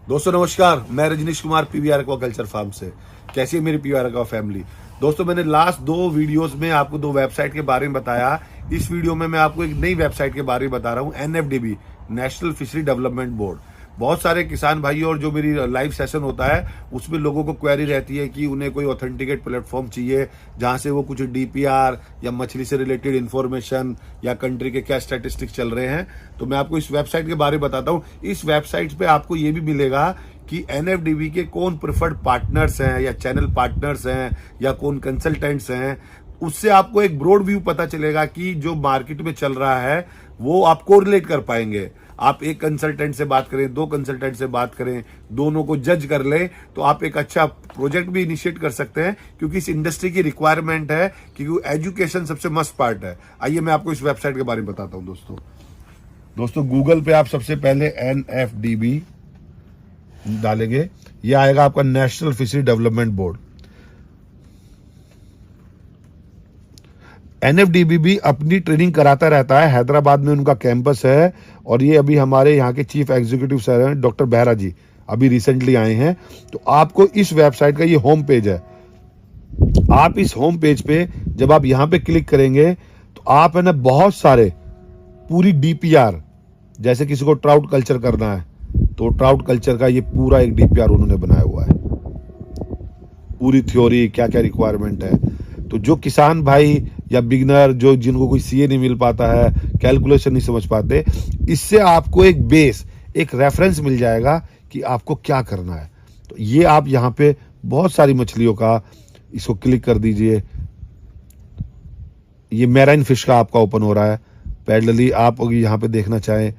दोस्तों नमस्कार, मैं Rajneesh Kumar PVR aquaculture farm से। कैसी है मेरी पीवीआर एक्वा फैमिली। दोस्तों मैंने लास्ट 2 वीडियोस में आपको 2 वेबसाइट के बारे में बताया। इस वीडियो में मैं आपको एक नई वेबसाइट के बारे में बता रहा हूँ, NFDB, national fishery development board. बहुत सारे किसान भाई और जो मेरी लाइव सेशन होता है उसमें लोगों को क्वेरी रहती है कि उन्हें कोई ऑथेंटिकेट प्लेटफॉर्म चाहिए जहां से वो कुछ डीपीआर या मछली से रिलेटेड इंफॉर्मेशन या कंट्री के क्या स्टैटिस्टिक्स चल रहे हैं। तो मैं आपको इस वेबसाइट के बारे में बताता हूँ। इस वेबसाइट पे आपको ये भी मिलेगा कि एनएफडीबी के कौन प्रिफर्ड पार्टनर्स हैं या चैनल पार्टनर्स हैं या कौन कंसल्टेंट्स हैं। उससे आपको एक ब्रॉड व्यू पता चलेगा कि जो मार्केट में चल रहा है वो आप कोरिलेट कर पाएंगे। आप एक कंसल्टेंट से बात करें, 2 कंसल्टेंट से बात करें, दोनों को जज कर लें तो आप एक अच्छा प्रोजेक्ट भी इनिशिएट कर सकते हैं, क्योंकि इस इंडस्ट्री की रिक्वायरमेंट है, क्योंकि एजुकेशन सबसे मस्ट पार्ट है। आइए मैं आपको इस वेबसाइट के बारे में बताता हूं। दोस्तों गूगल पे आप सबसे पहले एनएफडीबी डालेंगे, यह आएगा आपका national fishery development board. NFDB भी अपनी ट्रेनिंग कराता रहता है, हैदराबाद में उनका कैंपस है। और ये अभी हमारे यहाँ के चीफ एग्जीक्यूटिव सर हैं डॉक्टर बेहरा जी, अभी रिसेंटली आए हैं। तो आपको इस वेबसाइट का ये होम पेज है। आप इस होम पेज पे जब आप यहाँ पे क्लिक करेंगे तो आप है ना बहुत सारे पूरी डीपीआर, जैसे किसी को ट्राउट कल्चर करना है तो ट्राउट कल्चर का ये पूरा एक डीपीआर उन्होंने बनाया हुआ है, पूरी थ्योरी क्या क्या रिक्वायरमेंट है। तो जो किसान भाई या बिगनर जो जिनको कोई सीए नहीं मिल पाता है, कैलकुलेशन नहीं समझ पाते, इससे आपको एक बेस, एक रेफरेंस मिल जाएगा कि आपको क्या करना है। तो ये आप यहाँ पे बहुत सारी मछलियों का इसको क्लिक कर दीजिए। ये मैराइन फिश का आपका ओपन हो रहा है। पैरेलली आप यहाँ पे देखना चाहें,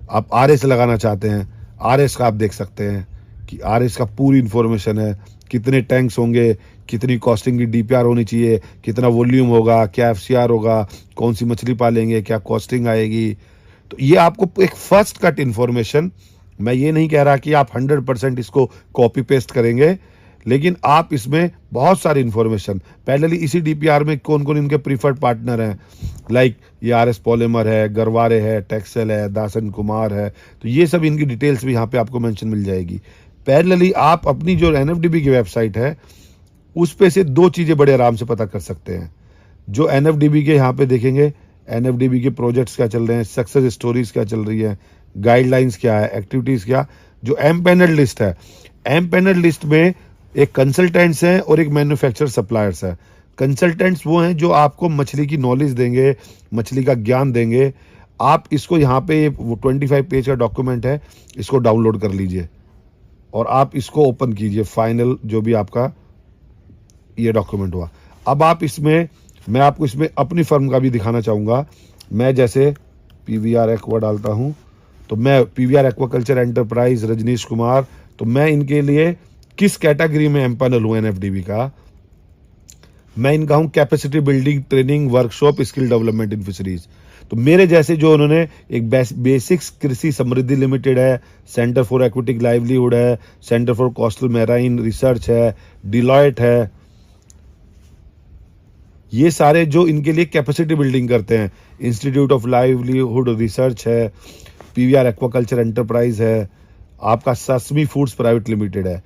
आप आरएस लगाना चाहते हैं, आरएस का आप देख सकते हैं कि आरएस का पूरी इंफॉर्मेशन है, कितने टैंक्स होंगे, कितनी कॉस्टिंग की डीपीआर होनी चाहिए, कितना वॉल्यूम होगा, क्या एफसीआर होगा, कौन सी मछली पालेंगे, क्या कॉस्टिंग आएगी। तो ये आपको एक फर्स्ट कट इंफॉर्मेशन, मैं ये नहीं कह रहा कि आप 100% इसको कॉपी पेस्ट करेंगे, लेकिन आप इसमें बहुत सारी इंफॉर्मेशन, पहले इसी डीपीआर में कौन कौन इनके प्रीफर्ड पार्टनर हैं, लाइक ये आरएस पॉलीमर है, गरवारे है, टेक्सel है, दासन कुमार है। तो ये सब इनकी डिटेल्स भी यहाँ पे आपको मेंशन मिल जाएगी। पैरेलली आप अपनी जो एनएफडीबी की वेबसाइट है उस पे से 2 चीज़ें बड़े आराम से पता कर सकते हैं। जो एनएफडीबी के यहाँ पे देखेंगे, एनएफडीबी के प्रोजेक्ट्स क्या चल रहे हैं, सक्सेस स्टोरीज क्या चल रही है, गाइडलाइंस क्या है, एक्टिविटीज़ क्या। जो एम पैनल लिस्ट है, एम पैनल लिस्ट में एक कंसल्टेंट्स हैं और एक मैन्युफैक्चरर सप्लायर्स है। कंसल्टेंट्स वो हैं जो आपको मछली की नॉलेज देंगे, मछली का ज्ञान देंगे। आप इसको यहाँ पे 25 पेज का डॉक्यूमेंट है, इसको डाउनलोड कर लीजिए और आप इसको ओपन कीजिए। फाइनल जो भी आपका ये डॉक्यूमेंट हुआ, अब आप इसमें, मैं आपको इसमें अपनी फर्म का भी दिखाना चाहूँगा। मैं जैसे पीवीआर एक्वा डालता हूँ तो मैं PVR aquaculture enterprise Rajneesh Kumar, तो मैं इनके लिए किस कैटेगरी में एम्पैनल हूँ एनएफडीबी का, मैं इनका हूँ capacity building, training, workshop, skill development in fisheries. तो मेरे जैसे जो उन्होंने एक बेसिक्स कृषि समृद्धि लिमिटेड है, सेंटर फॉर एक्वेटिक लाइवलीहुड है, centre for coastal marine research है, डिलॉयट है, ये सारे जो इनके लिए कैपेसिटी बिल्डिंग करते हैं, इंस्टीट्यूट ऑफ लाइवलीहुड रिसर्च है, पीवीआर एक्वाकल्चर एंटरप्राइज है, आपका ससमी फूड्स प्राइवेट लिमिटेड है,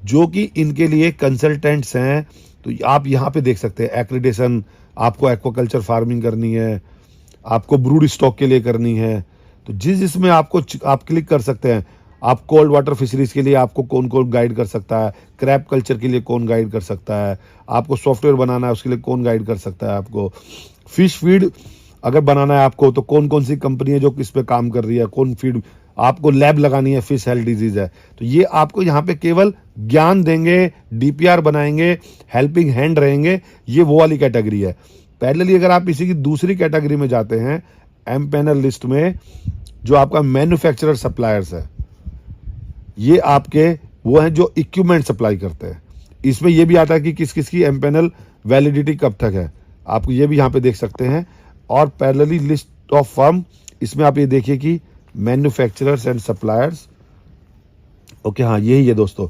जो कि इनके लिए कंसल्टेंट्स हैं। तो आप यहाँ पे देख सकते हैं एक्रेडिटेशन, आपको एक्वाकल्चर फार्मिंग करनी है, आपको ब्रूड स्टॉक के लिए करनी है, तो जिसमें आपको आप क्लिक कर सकते हैं। आप कोल्ड वाटर फिशरीज के लिए आपको कौन कौन गाइड कर सकता है, क्रैब कल्चर के लिए कौन गाइड कर सकता है, आपको सॉफ्टवेयर बनाना है उसके लिए कौन गाइड कर सकता है, आपको फिश फीड अगर बनाना है आपको तो कौन कौन सी कंपनी है जो इस पे काम कर रही है, कौन फीड आपको लैब लगानी है, फिश हेल्थ डिजीज है। तो ये आपको यहाँ पे केवल ज्ञान देंगे, डीपीआर बनाएंगे, हेल्पिंग हैंड रहेंगे, ये वो वाली कैटेगरी है। पहले अगर आप इसी की दूसरी कैटेगरी में जाते हैं, एम पैनल लिस्ट में, जो आपका मैन्युफैक्चरर सप्लायर्स है, ये आपके वो हैं जो इक्विपमेंट सप्लाई करते हैं। इसमें ये भी आता है कि किस किस की एम पैनल वैलिडिटी कब तक है, आपको ये भी यहाँ पे देख सकते हैं। और पैरेलली लिस्ट ऑफ फर्म, इसमें आप ये देखिए कि मैन्युफैक्चरर्स एंड सप्लायर्स, ओके हाँ यही है दोस्तों।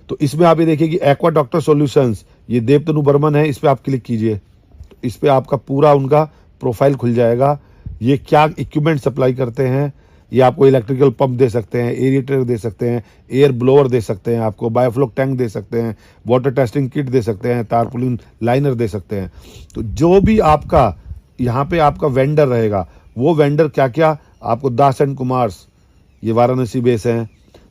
तो इसमें आप ये देखिए कि एक्वा डॉक्टर सॉल्यूशंस, ये देवतनु बर्मन है, इस पर आप क्लिक कीजिए तो इस पर आपका पूरा उनका प्रोफाइल खुल जाएगा। ये क्या इक्विपमेंट सप्लाई करते हैं, ये आपको इलेक्ट्रिकल पंप दे सकते हैं, एरिएटर दे सकते हैं, एयर ब्लोअर दे सकते हैं, आपको बायोफ्लोक टैंक दे सकते हैं, वाटर टेस्टिंग किट दे सकते हैं, टारपुलिन लाइनर दे सकते हैं। तो जो भी आपका यहाँ पे आपका वेंडर रहेगा, वो वेंडर क्या क्या आपको दास एंड कुमार्स, ये वाराणसी बेस हैं,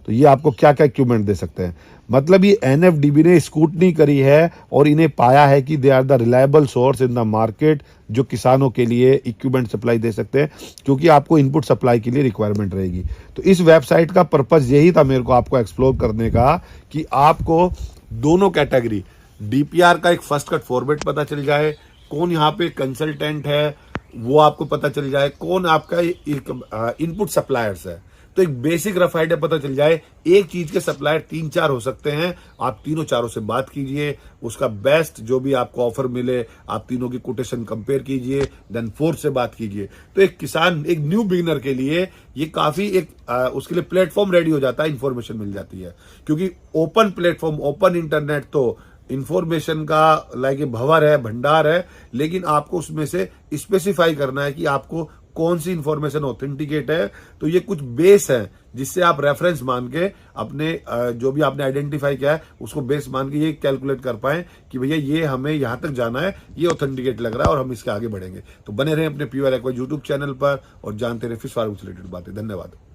तो ये आपको क्या क्या इक्विपमेंट दे सकते हैं। मतलब ये एनएफडीबी ने स्कूटनी करी है और इन्हें पाया है कि they are the reliable source in the market, जो किसानों के लिए इक्विपमेंट सप्लाई दे सकते हैं, क्योंकि आपको इनपुट सप्लाई के लिए रिक्वायरमेंट रहेगी। तो इस वेबसाइट का पर्पस यही था मेरे को आपको एक्सप्लोर करने का, कि आपको दोनों कैटेगरी डीपीआर का एक फर्स्ट कट फॉर्मेट पता चल जाए, कौन यहाँ पे कंसल्टेंट है वो आपको पता चल जाए, कौन आपका इनपुट सप्लायर्स है, तो एक बेसिक रफ आइडिया पता चल जाए। एक चीज के सप्लायर 3-4 हो सकते हैं, आप तीनों चारों से बात कीजिए, उसका बेस्ट जो भी आपको ऑफर मिले आप तीनों की कोटेशन कंपेयर कीजिए, देन फोर्थ से बात कीजिए। तो एक किसान, एक न्यू बिगिनर के लिए ये काफी एक उसके लिए प्लेटफॉर्म रेडी हो जाता है, इंफॉर्मेशन मिल जाती है, क्योंकि ओपन प्लेटफॉर्म, ओपन इंटरनेट तो इंफॉर्मेशन का लाइक भंवर है, भंडार है, लेकिन आपको उसमें से स्पेसिफाई करना है कि आपको कौन सी इंफॉर्मेशन ऑथेंटिकेट है। तो ये कुछ बेस है जिससे आप रेफरेंस मान के अपने जो भी आपने आइडेंटिफाई किया है उसको बेस मान के ये कैलकुलेट कर पाए कि भैया ये हमें यहां तक जाना है, ये ऑथेंटिकेट लग रहा है और हम इसके आगे बढ़ेंगे। तो बने रहें अपने प्योर एक्वा यूट्यूब चैनल पर और जानते रहे फिश फार्म से रिलेटेड बातें। धन्यवाद।